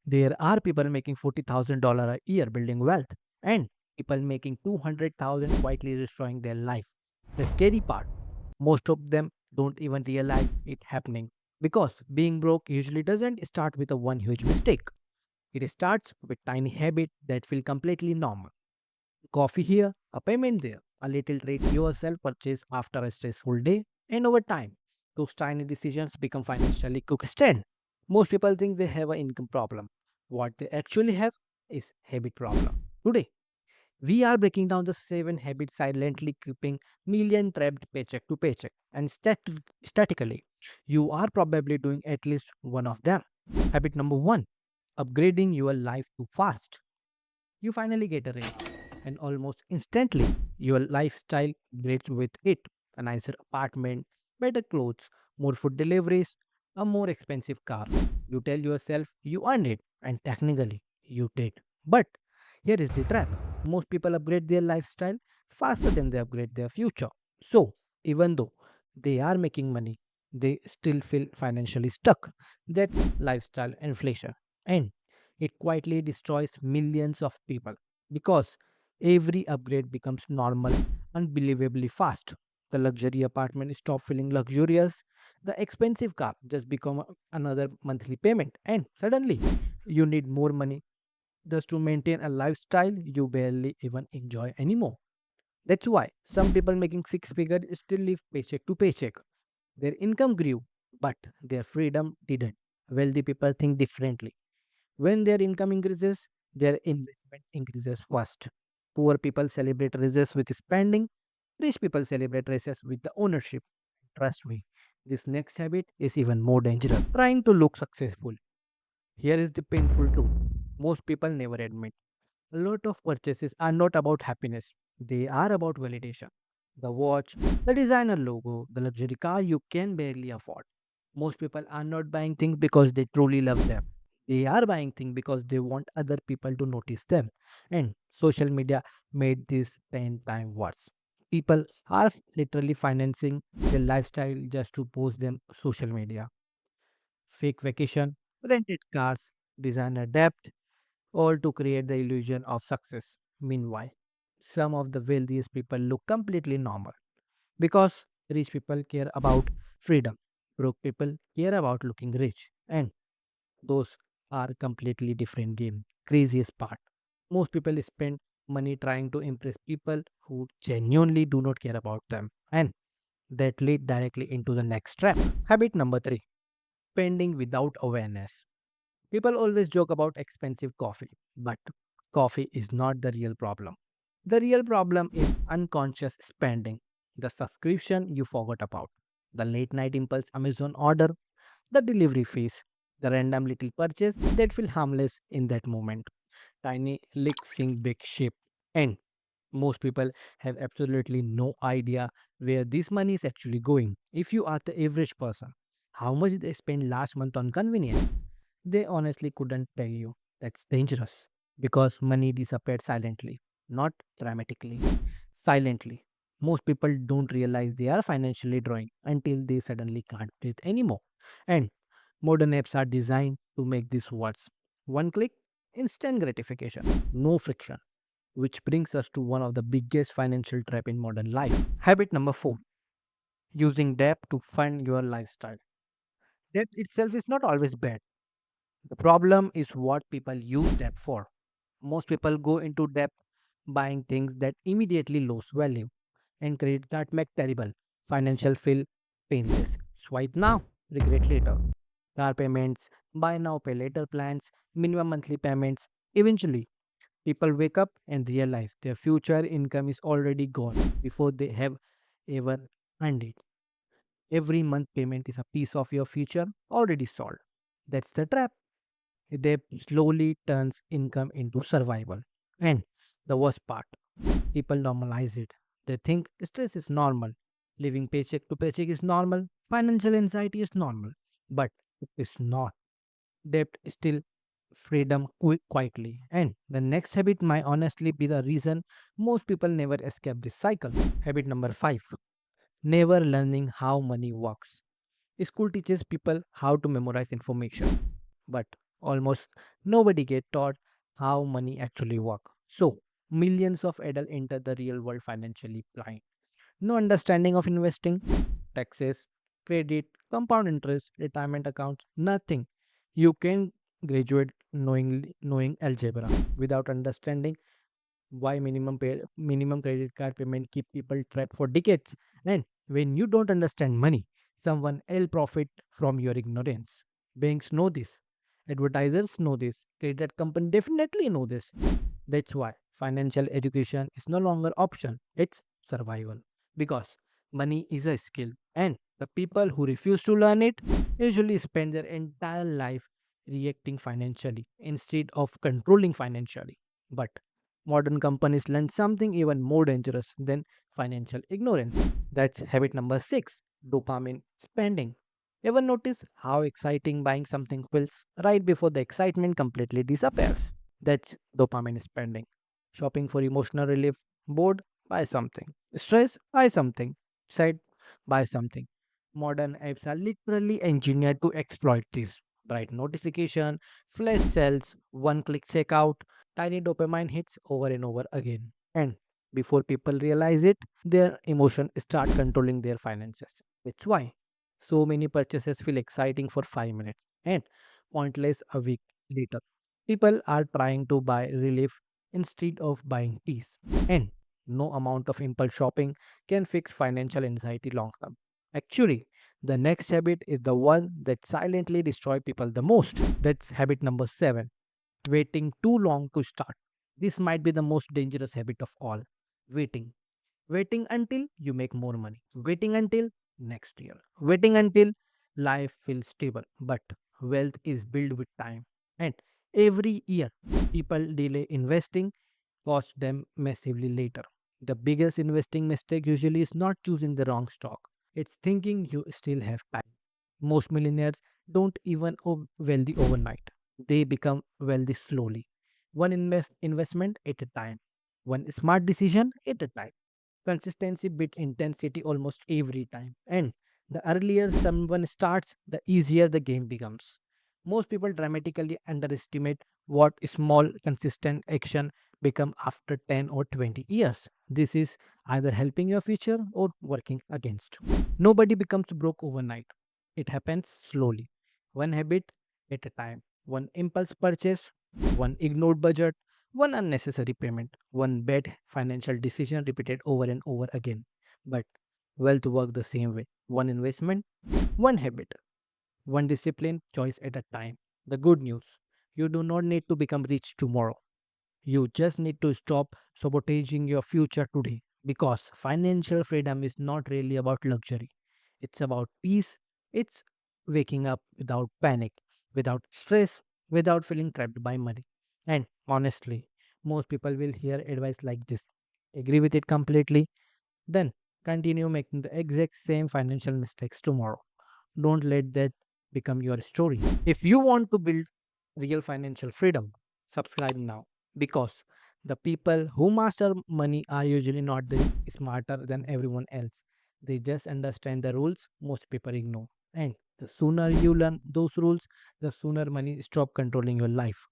There are people making $40,000 a year building wealth, and people making 200,000 quietly destroying their life. The scary part, most of them don't even realize it happening because being broke usually doesn't start with a one huge mistake. It starts with tiny habits that feel completely normal. Coffee here, a payment there, a little treat yourself purchase after a stressful day, and over time, those tiny decisions become financially quicksand. Most people think they have an income problem. What they actually have is habit problem. Today, we are breaking down the seven habits silently keeping million trapped paycheck to paycheck. And statically, you are probably doing at least one of them. Habit number one, upgrading your life too fast. You finally get a raise, and almost instantly, your lifestyle upgrades with it. A nicer apartment, better clothes, more food deliveries, a more expensive car. You tell yourself you earned it, and technically, you did. But here is the trap, most people upgrade their lifestyle faster than they upgrade their future. So, even though they are making money, they still feel financially stuck. That's lifestyle inflation. And it quietly destroys millions of people because every upgrade becomes normal unbelievably fast. The luxury apartment stop feeling luxurious. The expensive car just become another monthly payment, and suddenly you need more money just to maintain a lifestyle you barely even enjoy anymore. That's why some people making six figures still live paycheck to paycheck. Their income grew, but their freedom didn't. Wealthy people think differently. When their income increases, their investment increases first. Poor people celebrate raises with spending. Rich people celebrate raises with the ownership. Trust me, this next habit is even more dangerous. Trying to look successful. Here is the painful truth. Most people never admit. A lot of purchases are not about happiness, they are about validation. The watch, the designer logo, the luxury car you can barely afford. Most people are not buying things because they truly love them. They are buying things because they want other people to notice them. And social media made this 10 times worse. People are literally financing their lifestyle just to post them social media. Fake vacation, rented cars, designer debt, all to create the illusion of success. Meanwhile, some of the wealthiest people look completely normal because rich people care about freedom, broke people care about looking rich, and those are completely different game. Craziest part. Most people spend money trying to impress people who genuinely do not care about them. And that lead directly into the next trap. Habit number three, spending without awareness. People always joke about expensive coffee, but coffee is not the real problem. The real problem is unconscious spending, the subscription you forgot about, the late night impulse Amazon order, the delivery fees, the random little purchase that feel harmless in that moment. Tiny licks sink big ship. And most people have absolutely no idea where this money is actually going. If you ask the average person how much they spent last month on convenience, they honestly couldn't tell you. That's dangerous because money disappeared silently, not dramatically. Silently. Most people don't realize they are financially drawing until they suddenly can't breathe anymore. And modern apps are designed to make this worse. One click, instant gratification, no friction. Which brings us to one of the biggest financial trap in modern life. Habit number four, using debt to fund your lifestyle. Debt itself is not always bad. The problem is what people use debt for. Most people go into debt buying things that immediately lose value, and credit card make terrible. Financial feel painless. Swipe now, regret later. Car payments, buy now, pay later plans, minimum monthly payments. Eventually, people wake up and realize their future income is already gone before they have ever earned it. Every month payment is a piece of your future already solved. That's the trap. Debt slowly turns income into survival. And the worst part, people normalize it. They think stress is normal, living paycheck to paycheck is normal, financial anxiety is normal. But it is not. Debt still freedom quietly. And the next habit might honestly be the reason most people never escape this cycle. Habit number five, never learning how money works. School teaches people how to memorize information, but Almost nobody get taught how money actually work. So millions of adults enter the real world financially blind. No understanding of investing, taxes, credit, compound interest, retirement accounts, nothing. You can graduate knowing algebra without understanding why minimum credit card payment keep people trapped for decades. And when you don't understand money, someone else profit from your ignorance. Banks know this, advertisers know this, credit company definitely know this. That's why financial education is no longer option, it's survival. Because money is a skill, and the people who refuse to learn it usually spend their entire life reacting financially instead of controlling financially. But modern companies learn something even more dangerous than financial ignorance. That's habit number 6, dopamine spending. Ever notice how exciting buying something feels right before the excitement completely disappears? That's dopamine spending. Shopping for emotional relief, bored, buy something. Stress, buy something. Sad, buy something. Modern apps are literally engineered to exploit this. Bright notification, flash sales, one click checkout, tiny dopamine hits over and over again. And before people realize it, their emotion start controlling their finances. That's why so many purchases feel exciting for 5 minutes and pointless a week later. People are trying to buy relief instead of buying peace. And no amount of impulse shopping can fix financial anxiety long term. Actually, the next habit is the one that silently destroys people the most. That's habit number 7, waiting too long to start. This might be the most dangerous habit of all. Waiting. Waiting until you make more money. Waiting until next year. Waiting until life feels stable. But wealth is built with time. And every year, people delay investing, cost them massively later. The biggest investing mistake usually is not choosing the wrong stock. It's thinking you still have time. Most millionaires don't even wealthy overnight. They become wealthy slowly. One investment at a time. One smart decision at a time. Consistency beat intensity almost every time. And the earlier someone starts, the easier the game becomes. Most people dramatically underestimate what small, consistent action become after 10 or 20 years. This is either helping your future or working against. Nobody becomes broke overnight. It happens slowly, one habit at a time, one impulse purchase, one ignored budget, one unnecessary payment, one bad financial decision repeated over and over again. But wealth works the same way, one investment, one habit, one discipline choice at a time. The good news, you do not need to become rich tomorrow. You just need to stop sabotaging your future today because financial freedom is not really about luxury. It's about peace. It's waking up without panic, without stress, without feeling trapped by money. And honestly, most people will hear advice like this, agree with it completely, then continue making the exact same financial mistakes tomorrow. Don't let that become your story. If you want to build real financial freedom, subscribe now because the people who master money are usually not the smarter than everyone else. They just understand the rules most people ignore. And the sooner you learn those rules, the sooner money stop controlling your life.